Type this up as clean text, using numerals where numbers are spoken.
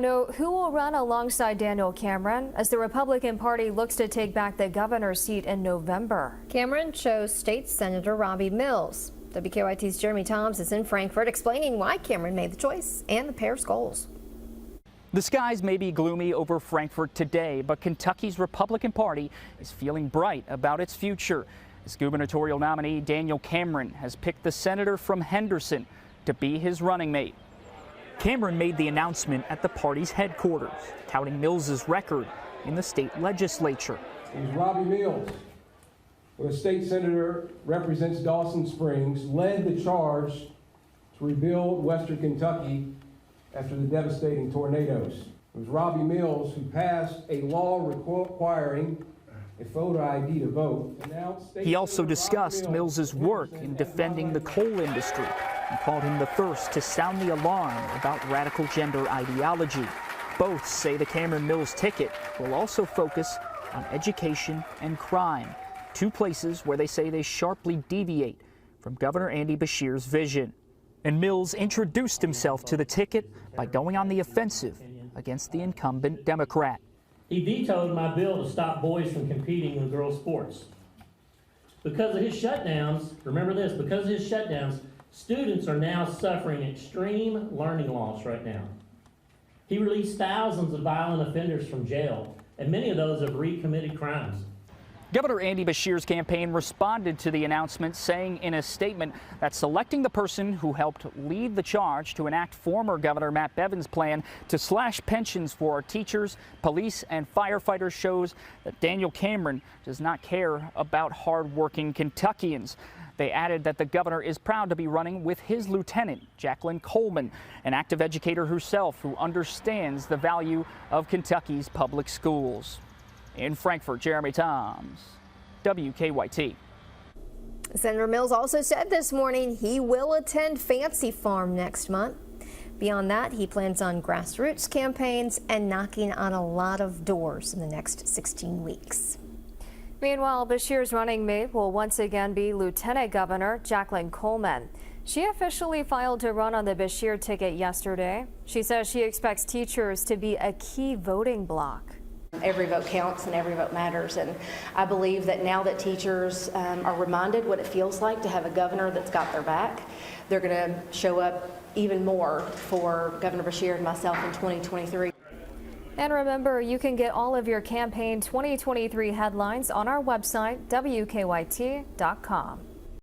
Know who will run alongside Daniel Cameron as the Republican Party looks to take back the governor's seat in November. Cameron chose State Senator Robbie Mills. WKYT's Jeremy Toms is in Frankfort explaining why Cameron made the choice and the pair's goals. The skies may be gloomy over Frankfort today, but Kentucky's Republican Party is feeling bright about its future. As gubernatorial nominee Daniel Cameron has picked the senator from Henderson to be his running mate. Cameron made the announcement at the party's headquarters, touting Mills's record in the state legislature. He's Robbie Mills, who a state senator represents Dawson Springs, led the charge to rebuild Western Kentucky after the devastating tornadoes. It was Robbie Mills who passed a law requiring a photo ID to vote. He also discussed Mills's work in defending the coal industry and called him the first to sound the alarm about radical gender ideology. Both say the Cameron-Mills ticket will also focus on education and crime, two places where they say they sharply deviate from Governor Andy Beshear's vision. And Mills introduced himself to the ticket by going on the offensive against the incumbent Democrat. He vetoed my bill to stop boys from competing in girls' sports. Because of his shutdowns, remember this, because of his shutdowns, students are now suffering extreme learning loss right now. He released thousands of violent offenders from jail, and many of those have recommitted crimes. Governor Andy Beshear's campaign responded to the announcement, saying in a statement that selecting the person who helped lead the charge to enact former Governor Matt Bevin's plan to slash pensions for our teachers, police, and firefighters shows that Daniel Cameron does not care about hardworking Kentuckians. They added that the governor is proud to be running with his lieutenant, Jacqueline Coleman, an active educator herself who understands the value of Kentucky's public schools. In Frankfort, Jeremy Toms, WKYT. Senator Mills also said this morning he will attend Fancy Farm next month. Beyond that, he plans on grassroots campaigns and knocking on a lot of doors in the next 16 weeks. Meanwhile, Beshear's running mate will once again be Lieutenant Governor Jacqueline Coleman. She officially filed to run on the Beshear ticket yesterday. She says she expects teachers to be a key voting bloc. Every vote counts and every vote matters, and I believe that now that teachers are reminded what it feels like to have a governor that's got their back, they're going to show up even more for Governor Beshear and myself in 2023. And remember, you can get all of your campaign 2023 headlines on our website, WKYT.com.